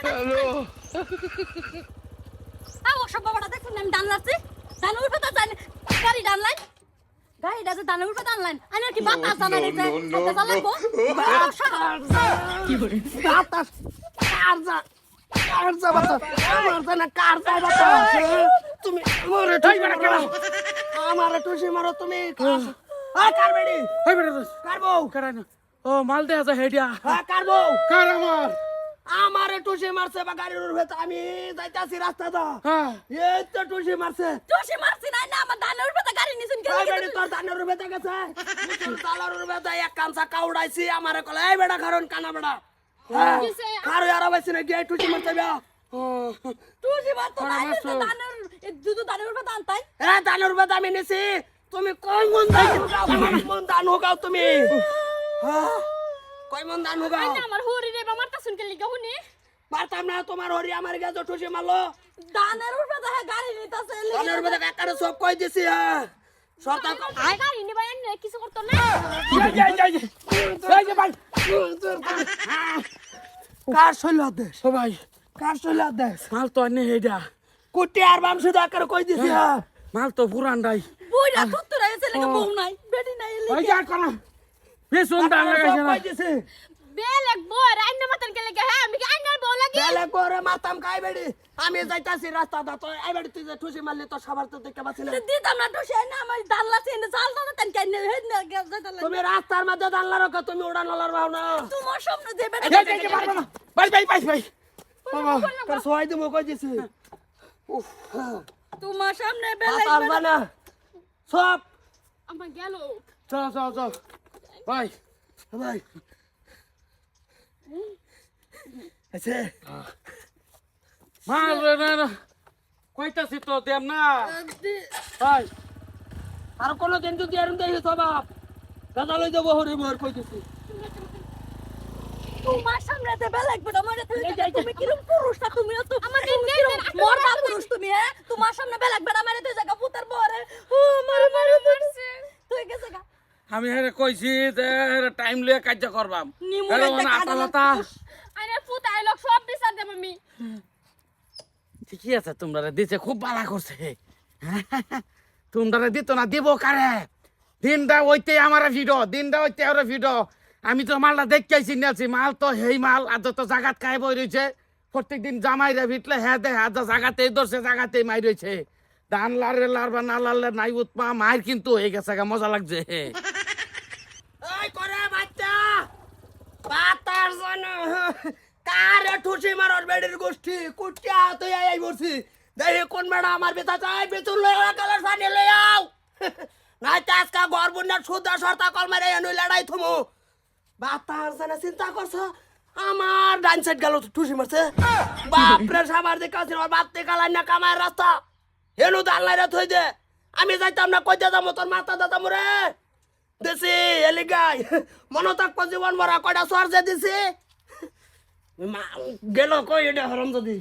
hello ওসব বাবাটা দেখুন আমি ডান লাগছি ডান উঠে তো জানি গাড়ি ডান লাইন গাড়িটা যে ডান উঠে ডান লাইন আমি আর কি বাতাস জানাই যে এটা চালাবো কি করে বাতাস কার যা বাতাস আমার জানা কার যা বাতাস তুমি মরে ঠাই বেড়া কেন আমার টুসি মারো তুমি কার বেড়ি ওই বেটা কার বউ কারা না ও মাল দে আছে হেডিয়া কার বউ কার আমার আমার টুসি মারছে বা গাড়ির উপরে আমি যাইতাছি রাস্তা দা হ্যাঁ এই তো টুসি মারছে তুই মারছি না না আমার ডান উঠে তো গাড়ি নিছেন এই বেড়ি তোর ধানের উপরে গেছে তোর তালার উপরে এক কাঁচা কাউড়াইছি আমারে কলে এই বেড়া কারণ কানা বেড়া কারো আর আবাইছি না গিয়ে টুসি মারছে বা তুই মারতো না ডানের দুটো ডানের উঠে ডান তাই ধানের উপরে আমি নিছি তুমি কই মন দান হোগাও তুমি কই মন দান হোগাও আমার হরি রে মারতা শুনকে লিখা হুনি পারতাম না তোমার হরি আমার গেছে টুসি মারলো ডানের উঠে তো গাড়ি নিতাছে ধানের উপরে একারে সব কই দিছি সরকার গাড়ি নিবা এনে কিছু করতো না এই যে ভাই কার শৈল দেশ ও ভাই কার শৈল দেশ মাল তো আনে হেডা কুটি আর বাম শুধু একারে কই দিছি মাল তো পুরান ডাই বুইরা কুত্তরা এসে লাগে বউ নাই বেটি নাই ওই যা করা বেসন দান লাগাইছে না কই দিছি বেলেক বউ রাইনা মাতান কে লাগে হ্যাঁ আমি কি আইনার বউ লাগি বেলে করে মাতাম কাই বেড়ি আমি যাইতাছি রাস্তা দা তো এই বেড়ি তুই যে ঠুসি মারলি তো সবার তো দেখতে পাচ্ছি না দিতাম না তো সে না আমার দাল্লা চেনে জাল দাও তেন কেন হেড না গেল তুমি রাস্তার মধ্যে দাঁড়লা রাখো তুমি উড়ান লার ভাও না তোমার সামনে দেবে এই যে মারবা না ভাই ভাই ভাই ভাই বাবা তোর সহায় দিমু কই দিছি তোমার সামনে বেলেক বাতাস বানা সব আমার গেল চল চল চল ভাই ভাই আছে মাল রে না কইতাছি তো দেম না ভাই আর কোন দিন যদি এরম দেই সবাব দাদা লই যাব হরি মোর কই দিছি তোমার সামনে দেবে বেলেক বড় মরে তুমি কিরম পুরুষ না তুমি তো আমার মরদা পুরুষ তুমি হ্যাঁ তোমার সামনে বেলেক বড় মারে তুই জায়গা পুতার বরে ও মারে মারে মারছে তুই গেছে গা আমি হেরে কইছি যে টাইম লিয়ে কাজ করবাম নিমুরে হেরে আতালতা আরে পুতাই লোক সব বিচার দেব আমি ঠিকই আছে তোমরা দিছে খুব ভালো করছে তোমরা দিত না দিব কারে দিনটা ওইতে আমার ভিডিও দিনটা ওইতে আমার ভিডিও আমি তো মালটা দেখতেছি নিয়েছি মাল তো হেই মাল আজ তো জাগাত খাই বই রয়েছে প্রত্যেকদিন জামাইরা ভিটলে হ্যাঁ দে আজ জাগাতেই ধরছে জাগাতেই মাই রয়েছে ধান লারে লারবা না লারলে নাই উৎপা মায়ের কিন্তু হয়ে গেছে মজা লাগছে এই করে বাচ্চা বাতার জন কারে ঠুসি মারর বেড়ির গোষ্ঠী কুটিয়া তুই এই বলছি দেখি কোন মেডা আমার বেতা চাই বেতুল লয়া কালার ফানি লয়াও নাই তাসকা গরবুনা সুদা সরতা কল মারে এনু লড়াই থমু বাতার জন চিন্তা করছ আমার ডান সাইড গেল ঠুসি মারছে বাপ রে সাবার দেখাছিস আর বাপ তে কালাই না কামায় রাস্তা হেনু দাল্লাইরা থই দে আমি যাইতাম না কইতে যাবো তোর মাথা দাদা মরে দেশি এলিগাই মনতাক জীবন মরা কয়টা সোয়ার যে দিছি গেল কই এটা হরম যদি